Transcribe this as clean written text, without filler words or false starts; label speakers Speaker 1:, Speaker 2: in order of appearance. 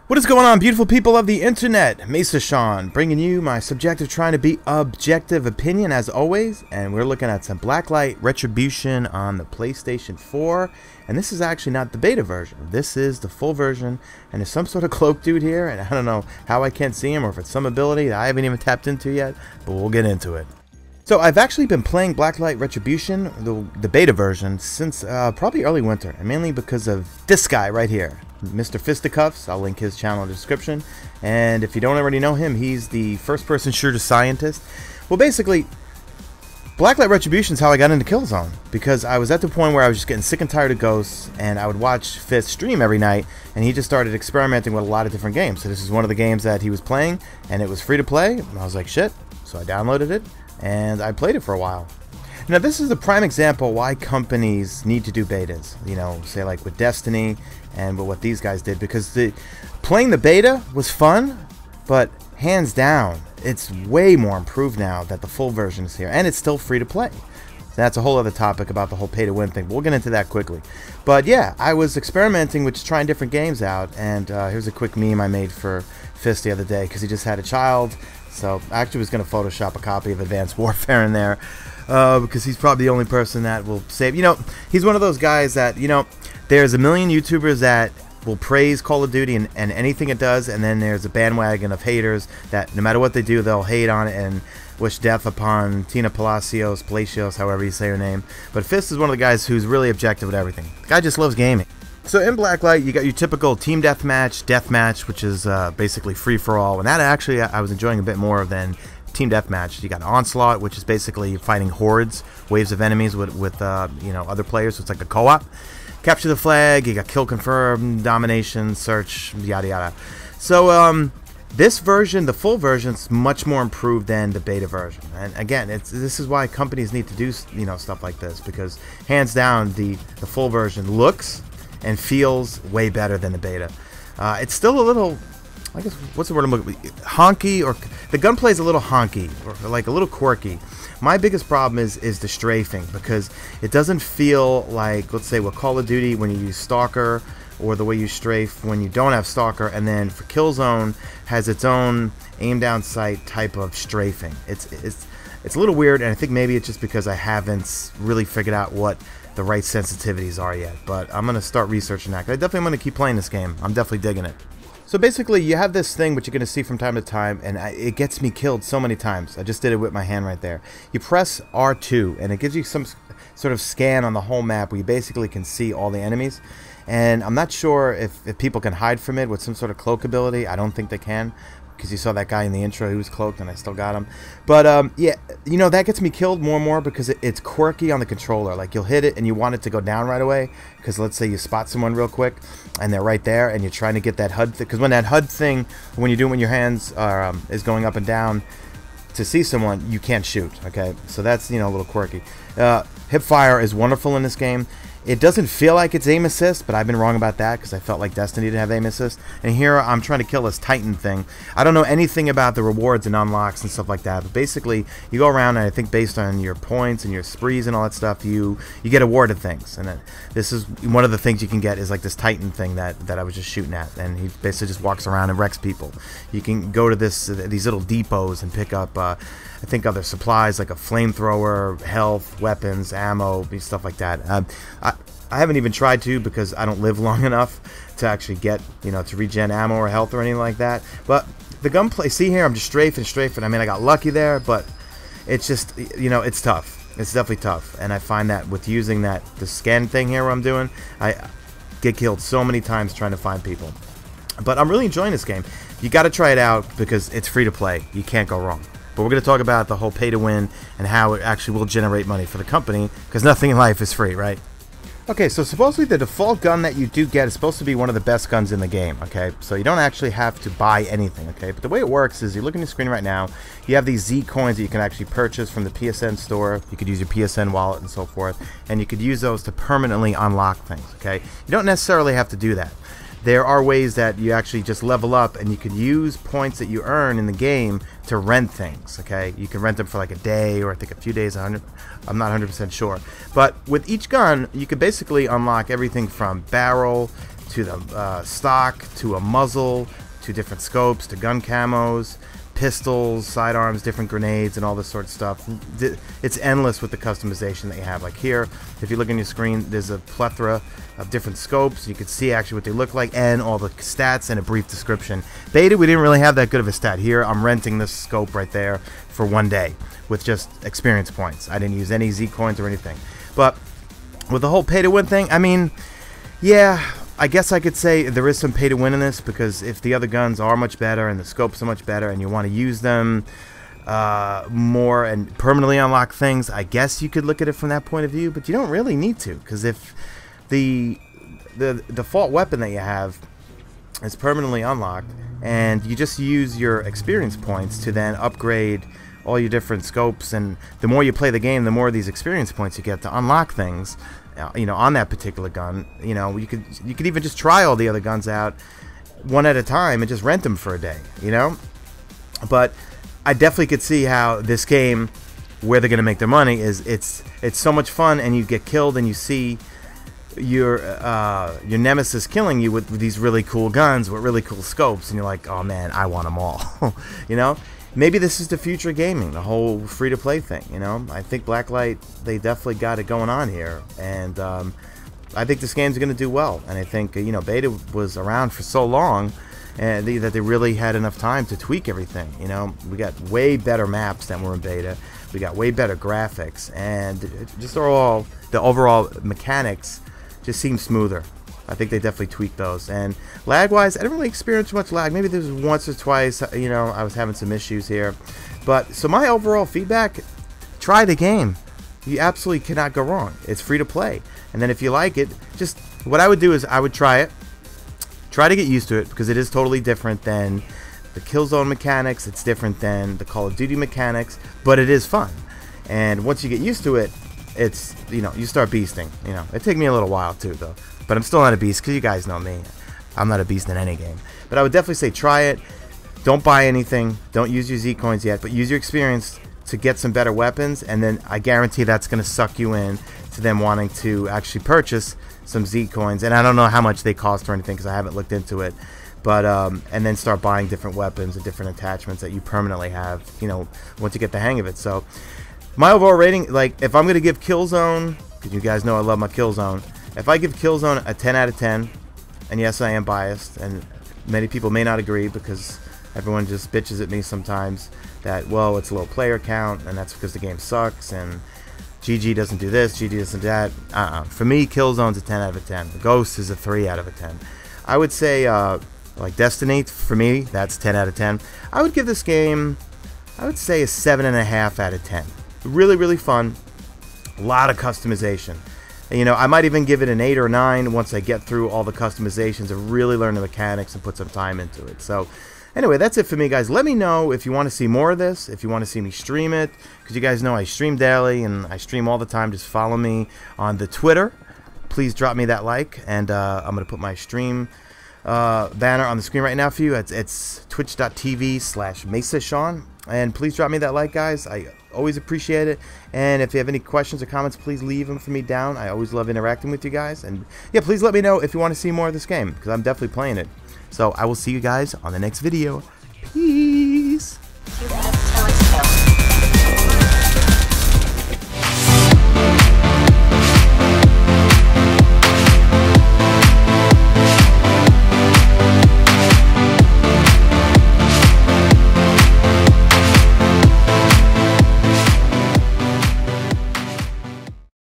Speaker 1: What is going on, beautiful people of the internet? Mesa Sean, bringing you my subjective, trying to be objective opinion as always, and we're looking at some Black Light Retribution on the PlayStation 4, and this is actually not the beta version. This is the full version, and there's some sort of cloak dude here, and I don't know how I can't see him, or if it's some ability that I haven't even tapped into yet, but we'll get into it. So I've actually been playing Black Light Retribution, the beta version, since probably early winter, and mainly because of this guy right here, Mr. Fisticuffs. I'll link his channel in the description, and if you don't already know him, he's the first-person shooter scientist. Well, basically, Black Light Retribution is how I got into KillZone, because I was at the point where I was just getting sick and tired of ghosts, and I would watch Fist stream every night, and he just started experimenting with a lot of different games. So this is one of the games that he was playing, and it was free to play, and I was like, shit, so I downloaded it, and I played it for a while. Now, this is a prime example why companies need to do betas, you know, say like with Destiny and with what these guys did, because playing the beta was fun, but hands down, it's way more improved now that the full version is here, and it's still free to play. So that's a whole other topic about the whole pay-to-win thing. We'll get into that quickly. But yeah, I was experimenting with just trying different games out, and here's a quick meme I made for Fist the other day, because he just had a child, so I actually was going to Photoshop a copy of Advanced Warfare in there. Because he's probably the only person that will save. You know, he's one of those guys that, you know, there's a million YouTubers that will praise Call of Duty and anything it does, and then there's a bandwagon of haters that no matter what they do, they'll hate on it and wish death upon Tina Palacios, however you say her name. But Fist is one of the guys who's really objective with everything. The guy just loves gaming. So in Black Light, you got your typical Team Deathmatch, which is basically free-for-all, and that actually I was enjoying a bit more than Team Deathmatch. You got Onslaught, which is basically fighting hordes, waves of enemies with you know, other players, so it's like a co-op. Capture the Flag, you got Kill Confirmed, Domination, Search, yada yada. So this version, the full version, is much more improved than the beta version. And again, this is why companies need to do, you know, stuff like this, because hands down the full version looks and feels way better than the beta. It's still a little, I guess, what's the word I'm looking for? Honky, or the gunplay is a little honky, or like a little quirky. My biggest problem is the strafing, because it doesn't feel like, let's say, with Call of Duty when you use Stalker, or the way you strafe when you don't have Stalker, and then for KillZone has its own aim down sight type of strafing. It's a little weird, and I think maybe it's just because I haven't really figured out what the right sensitivities are yet. But I'm gonna start researching that. I definitely am gonna keep playing this game. I'm definitely digging it. So basically, you have this thing which you're going to see from time to time, and it gets me killed so many times. I just did it with my hand right there. You press R2, and it gives you some sort of scan on the whole map where you basically can see all the enemies. And I'm not sure if people can hide from it with some sort of cloak ability. I don't think they can, because you saw that guy in the intro, he was cloaked, and I still got him. But yeah, you know, that gets me killed more and more because it's quirky on the controller. Like, you'll hit it and you want it to go down right away, because let's say you spot someone real quick and they're right there, and you're trying to get that HUD thing, because when that HUD thing, when you do it when your hands are is going up and down to see someone, you can't shoot. Okay, so that's, you know, a little quirky. Hip fire is wonderful in this game. It doesn't feel like it's aim assist, but I've been wrong about that, because I felt like Destiny didn't have aim assist. And here I'm trying to kill this Titan thing. I don't know anything about the rewards and unlocks and stuff like that, but basically you go around, and I think based on your points and your sprees and all that stuff, you get awarded things. And this is one of the things you can get, is like this Titan thing that I was just shooting at, and he basically just walks around and wrecks people. You can go to these little depots and pick up I think other supplies like a flamethrower, health, weapons, ammo, stuff like that. I haven't even tried to, because I don't live long enough to actually get, you know, to regen ammo or health or anything like that. But the gunplay, see here, I'm just strafing. I mean, I got lucky there, but it's just, you know, it's tough. It's definitely tough. And I find that with using the scan thing here, what I'm doing, I get killed so many times trying to find people. But I'm really enjoying this game. You got to try it out, because it's free to play. You can't go wrong. But we're going to talk about the whole pay to win and how it actually will generate money for the company, because nothing in life is free, right? Okay, so supposedly the default gun that you do get is supposed to be one of the best guns in the game, okay? So you don't actually have to buy anything, okay? But the way it works is you look at your screen right now, you have these Z coins that you can actually purchase from the PSN store. You could use your PSN wallet and so forth, and you could use those to permanently unlock things, okay? You don't necessarily have to do that. There are ways that you actually just level up and you could use points that you earn in the game to rent things, okay? You can rent them for like a day or I think a few days, I'm not 100% sure. But with each gun, you could basically unlock everything from barrel to the stock to a muzzle to different scopes to gun camos, pistols, sidearms, different grenades, and all this sort of stuff. It's endless with the customization that you have. Like here, if you look on your screen, there's a plethora of different scopes. You can see actually what they look like and all the stats and a brief description. Beta, we didn't really have that good of a stat. Here, I'm renting this scope right there for 1 day with just experience points. I didn't use any Z coins or anything. But with the whole pay-to-win thing, I mean, yeah, I guess I could say there is some pay to win in this, because if the other guns are much better and the scopes are much better and you want to use them more and permanently unlock things, I guess you could look at it from that point of view, but you don't really need to, because if the default weapon that you have is permanently unlocked and you just use your experience points to then upgrade all your different scopes, and the more you play the game, the more of these experience points you get to unlock things, you know, on that particular gun. You know, you could even just try all the other guns out one at a time and just rent them for a day, you know. But I definitely could see how this game, where they're gonna make their money, is it's so much fun, and you get killed and you see your nemesis killing you with these really cool guns with really cool scopes, and you're like, oh man, I want them all. You know, maybe this is the future of gaming, the whole free-to-play thing. You know, I think BlackLight, they definitely got it going on here, and I think this game's going to do well. And I think, you know, beta was around for so long, and that they really had enough time to tweak everything. You know, we got way better maps than were in beta. We got way better graphics, and just the overall mechanics just seem smoother. I think they definitely tweaked those. And lag-wise, I didn't really experience much lag. Maybe there was once or twice, you know, I was having some issues here. But, so my overall feedback, try the game. You absolutely cannot go wrong. It's free to play. And then if you like it, just, what I would do is I would try it. Try to get used to it, because it is totally different than the KillZone mechanics. It's different than the Call of Duty mechanics, but it is fun. And once you get used to it, it's, you know, you start beasting. You know, it took me a little while too, though. But I'm still not a beast, because you guys know me. I'm not a beast in any game. But I would definitely say try it. Don't buy anything. Don't use your Z coins yet, but use your experience to get some better weapons, and then I guarantee that's going to suck you in to them wanting to actually purchase some Z coins. And I don't know how much they cost or anything, because I haven't looked into it. But and then start buying different weapons and different attachments that you permanently have, you know, once you get the hang of it. So my overall rating, like, if I'm going to give KillZone, because you guys know I love my KillZone, if I give KillZone a 10 out of 10, and yes, I am biased, and many people may not agree, because everyone just bitches at me sometimes that, well, it's a low player count, and that's because the game sucks, and GG doesn't do this, GG doesn't do that. For me, KillZone's a 10 out of 10. Ghost is a 3 out of 10. I would say, like Destiny, for me, that's 10 out of 10. I would give this game, I would say, a 7.5 out of 10. Really, really fun. A lot of customization. You know, I might even give it an 8 or 9 once I get through all the customizations and really learn the mechanics and put some time into it. So, anyway, that's it for me, guys. Let me know if you want to see more of this, if you want to see me stream it, because you guys know I stream daily and I stream all the time. Just follow me on the Twitter. Please drop me that like, and I'm going to put my stream banner on the screen right now for you. It's twitch.tv/MesaSean. And please drop me that like, guys. I always appreciate it. And if you have any questions or comments, please leave them for me down. I always love interacting with you guys. And yeah, please let me know if you want to see more of this game, because I'm definitely playing it. So I will see you guys on the next video. Peace.